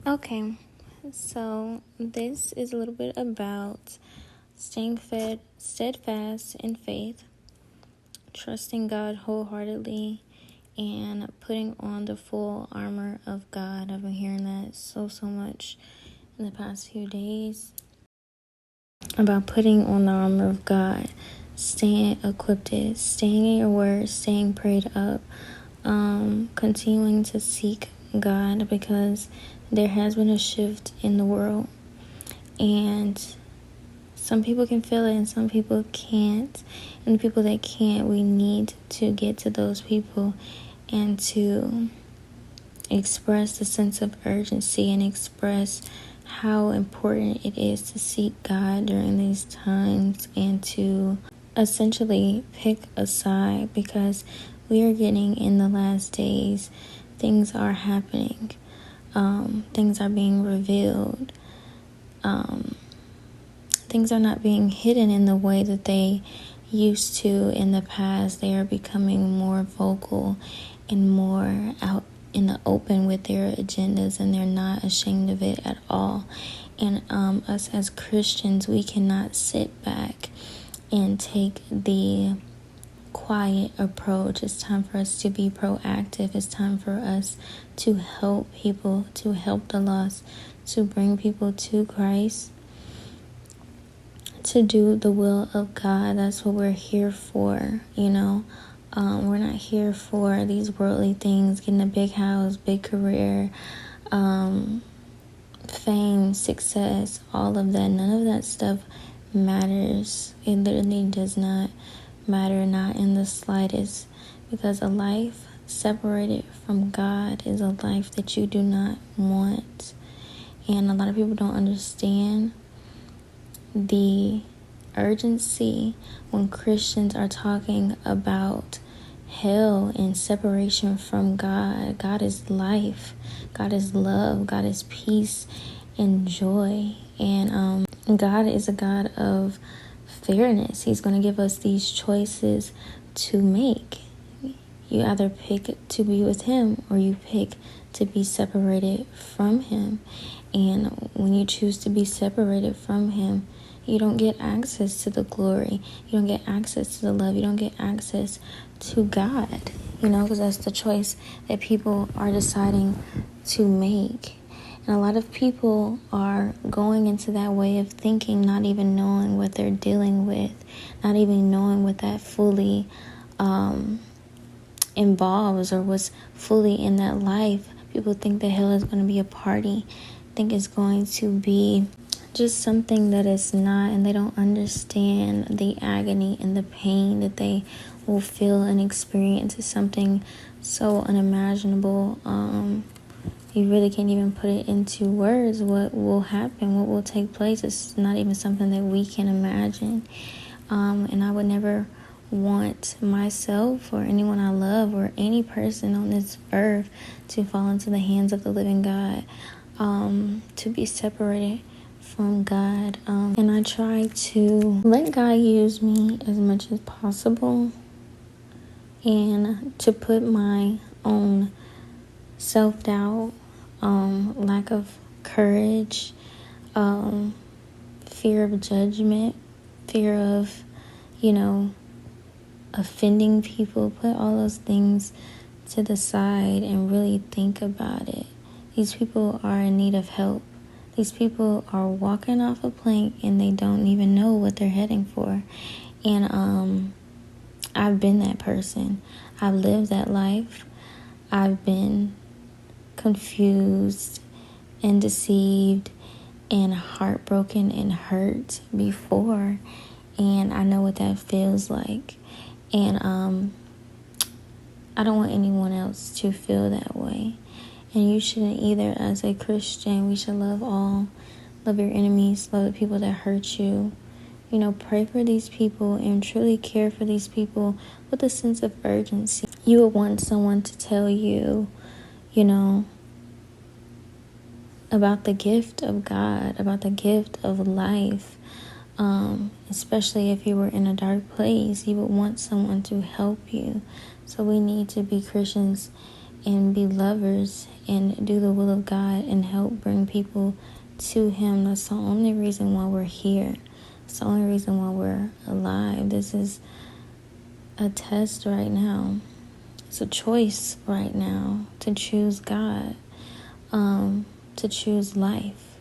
Okay, so this is a little bit about staying steadfast in faith, trusting God wholeheartedly, and putting on the full armor of God. I've been hearing that so much in the past few days about putting on the armor of God, staying equipped, staying in your word, staying prayed up, continuing to seek God, because there has been a shift in the world, and some people can feel it and some people can't. And the people that can't, we need to get to those people and to express the sense of urgency and express how important it is to seek God during these times and to essentially pick a side, because we are getting in the last days. Things are happening. Things are being revealed. Things are not being hidden in the way that they used to in the past. They are becoming more vocal and more out in the open with their agendas, and they're not ashamed of it at all. And us as Christians, we cannot sit back and take the quiet approach. It's time for us to be proactive. It's time for us to help people, to help the lost, to bring people to Christ, to do the will of God. That's what we're here for, We're not here for these worldly things, getting a big house, big career, fame, success, all of that. None of that stuff matters. It literally does not matter, not in the slightest, because a life separated from God is a life that you do not want. And a lot of people don't understand the urgency when Christians are talking about hell and separation from God. God is life. God is love. God is peace and joy. And God is a God of fairness. He's going to give us these choices to make. You either pick to be with Him or you pick to be separated from Him. And when you choose to be separated from Him, you don't get access to the glory. You don't get access to the love. You don't get access to God, because that's the choice that people are deciding to make. And a lot of people are going into that way of thinking, not even knowing what they're dealing with, not even knowing what that fully involves or what's fully in that life. People think that hell is going to be a party, think it's going to be just something that it's not, and they don't understand the agony and the pain that they will feel and experience. Is something so unimaginable. You really can't even put it into words. What will happen, what will take place, it's not even something that we can imagine. And I would never want myself or anyone I love or any person on this earth to fall into the hands of the living God, to be separated from God. And I try to let God use me as much as possible, and to put my own self-doubt, lack of courage, fear of judgment, fear of, offending people, put all those things to the side and really think about it. These people are in need of help. These people are walking off a plank and they don't even know what they're heading for. And I've been that person. I've lived that life. I've been confused and deceived and heartbroken and hurt before. And I know what that feels like. And I don't want anyone else to feel that way. And you shouldn't either. As a Christian, we should love all. Love your enemies. Love the people that hurt you. Pray for these people and truly care for these people with a sense of urgency. You would want someone to tell you, about the gift of God, about the gift of life. Especially if you were in a dark place, you would want someone to help you. So we need to be Christians and be lovers and do the will of God and help bring people to Him. That's the only reason why we're here. It's the only reason why we're alive. This is a test right now. It's a choice right now to choose God, to choose life,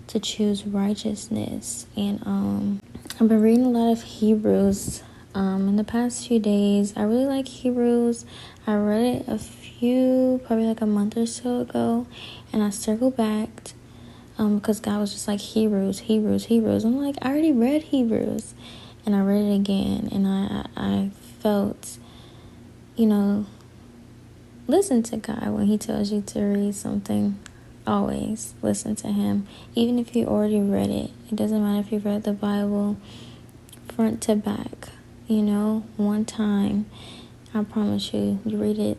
to choose righteousness. And I've been reading a lot of Hebrews in the past few days. I really like Hebrews. I read it probably like a month or so ago, and I circled back because God was just like, Hebrews. I'm like, I already read Hebrews, and I read it again, and I felt, listen to God when He tells you to read something. Always listen to Him, even if you already read it. It doesn't matter if you've read the Bible front to back, one time. I promise you read it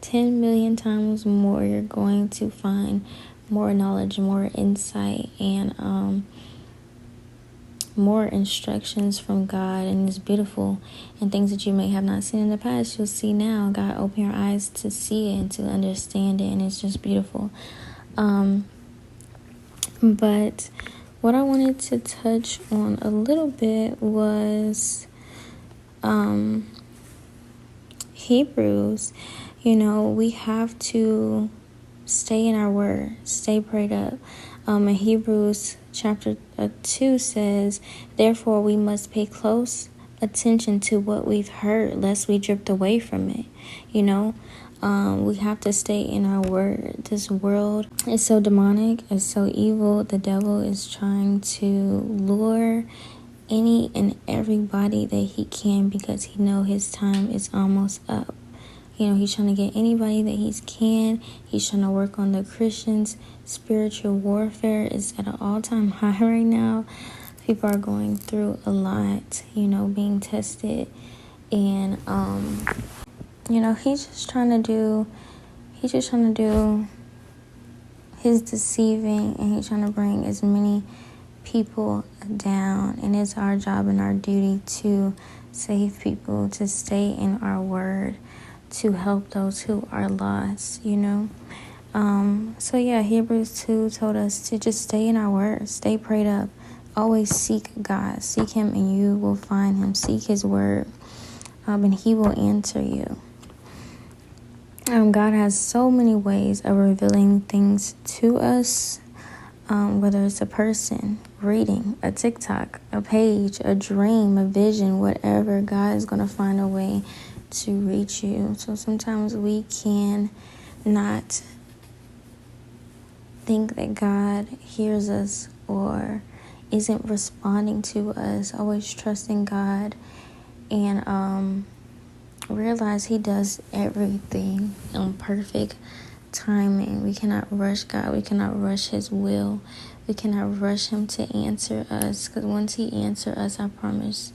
10 million times more, you're going to find more knowledge, more insight, and more instructions from God. And it's beautiful. And things that you may have not seen in the past, you'll see now. God open your eyes to see it and to understand it, and it's just beautiful. But what I wanted to touch on a little bit was Hebrews. We have to stay in our word, stay prayed up. In Hebrews chapter 2 says, therefore we must pay close attention to what we've heard, lest we drift away from it. We have to stay in our word. This world is so demonic, it's so evil. The devil is trying to lure any and everybody that he can, because he know his time is almost up. He's trying to get anybody that he can. He's trying to work on the Christians. Spiritual warfare is at an all-time high right now. People are going through a lot, being tested. And, he's just trying to do his deceiving, and he's trying to bring as many people down. And it's our job and our duty to save people, to stay in our word, to help those who are lost, Hebrews 2 told us to just stay in our word, stay prayed up, always seek God, seek Him and you will find Him, seek His word, and He will answer you. God has so many ways of revealing things to us, whether it's a person, reading, a TikTok, a page, a dream, a vision, whatever. God is going to find a way to reach you. So sometimes we can not think that God hears us or isn't responding to us. Always trust in God and realize He does everything on perfect timing. We cannot rush God. We cannot rush His will. We cannot rush Him to answer us, because once He answers us, I promise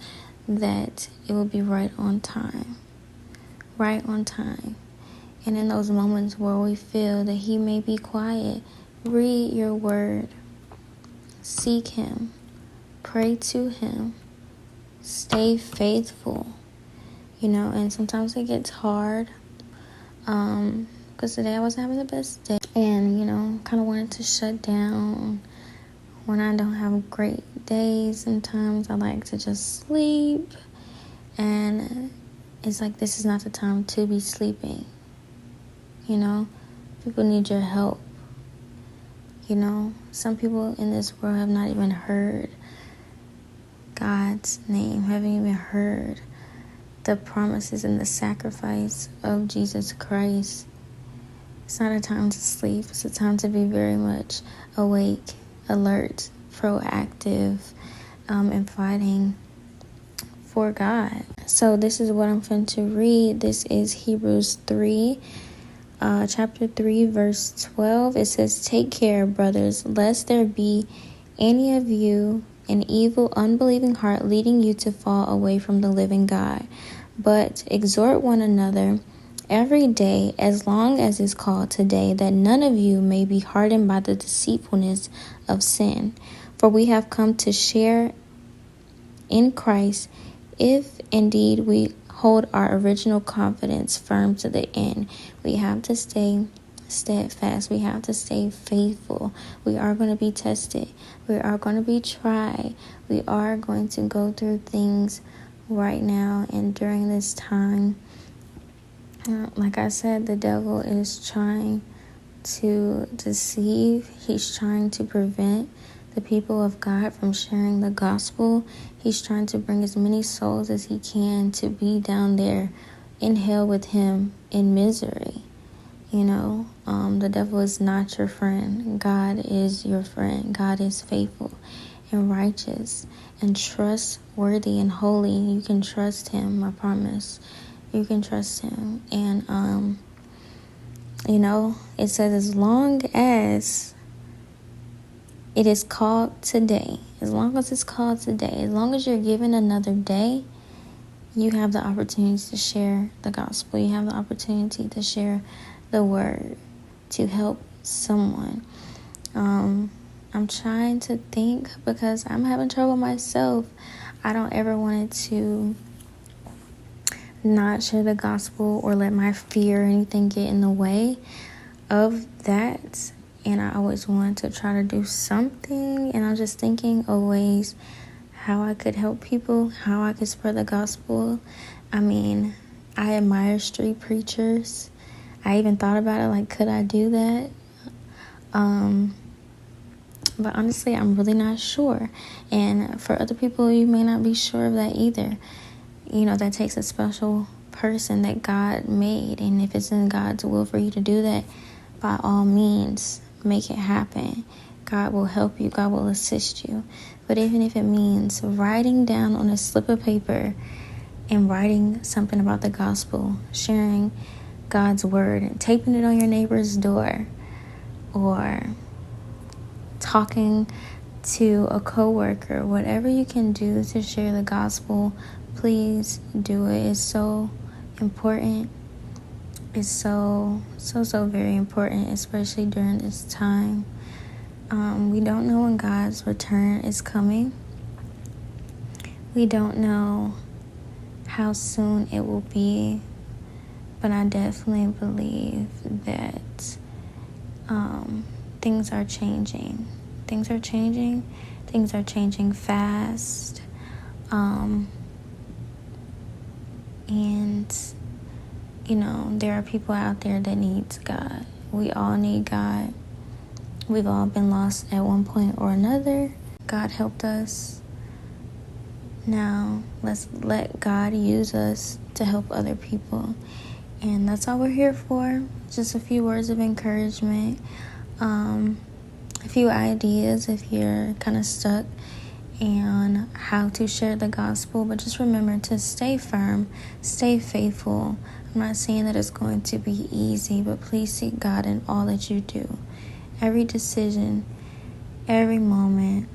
that it will be right on time. Right on time. And in those moments where we feel that He may be quiet, read your word. Seek Him. Pray to Him. Stay faithful. And sometimes it gets hard. Because today I wasn't having the best day. And, kind of wanted to shut down. When I don't have great days, sometimes I like to just sleep. And it's like, this is not the time to be sleeping. People need your help. Some people in this world have not even heard God's name, haven't even heard the promises and the sacrifice of Jesus Christ. It's not a time to sleep. It's a time to be very much awake, alert, proactive, and fighting for God. So this is what I'm going to read. This is Hebrews 3, chapter 3, verse 12. It says, take care, brothers, lest there be any of you an evil, unbelieving heart leading you to fall away from the living God. But exhort one another every day, as long as is called today, that none of you may be hardened by the deceitfulness of sin. For we have come to share in Christ, if indeed we hold our original confidence firm to the end. We have to stay steadfast. We have to stay faithful. We are going to be tested. We are going to be tried. We are going to go through things right now and during this time. Like I said, the devil is trying to deceive. He's trying to prevent the people of God from sharing the gospel. He's trying to bring as many souls as he can to be down there in hell with him in misery. The devil is not your friend. God is your friend. God is faithful and righteous and trustworthy and holy. You can trust him, I promise. You can trust him. And, it says as long as it is called today, as long as it's called today, as long as you're given another day, you have the opportunity to share the gospel. You have the opportunity to share the word to help someone. I'm trying to think because I'm having trouble myself. I don't ever want to not share the gospel or let my fear or anything get in the way of that. And I always want to try to do something. And I'm just thinking of ways how I could help people, how I could spread the gospel. I admire street preachers. I even thought about it, like, could I do that? But honestly, I'm really not sure. And for other people, you may not be sure of that either. That takes a special person that God made. And if it's in God's will for you to do that, by all means, make it happen. God will help you. God will assist you. But even if it means writing down on a slip of paper and writing something about the gospel, sharing God's word and taping it on your neighbor's door, or talking to a coworker, whatever you can do to share the gospel, please do it. It's so important. It's so very important, especially during this time. We don't know when God's return is coming. We don't know how soon it will be, but I definitely believe that things are changing. Things are changing. Things are changing fast. And there are people out there that need God. We all need God. We've all been lost at one point or another. God helped us. Now, let's let God use us to help other people. And that's all we're here for. Just a few words of encouragement. A few ideas if you're kind of stuck on how to share the gospel. But just remember to stay firm, stay faithful. I'm not saying that it's going to be easy, but please seek God in all that you do. Every decision, every moment,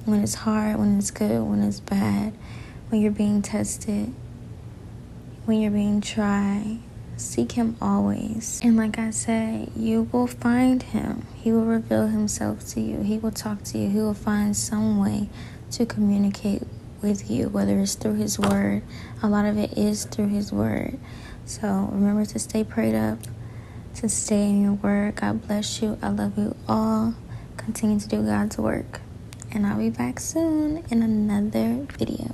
when it's hard, when it's good, when it's bad, when you're being tested, when you're being tried, seek him always. And like I said, you will find him. He will reveal himself to you. He will talk to you. He will find some way to communicate with you, whether it's through his word. A lot of it is through his word. So remember to stay prayed up, to stay in your word. God bless you. I love you all. Continue to do God's work. And I'll be back soon in another video.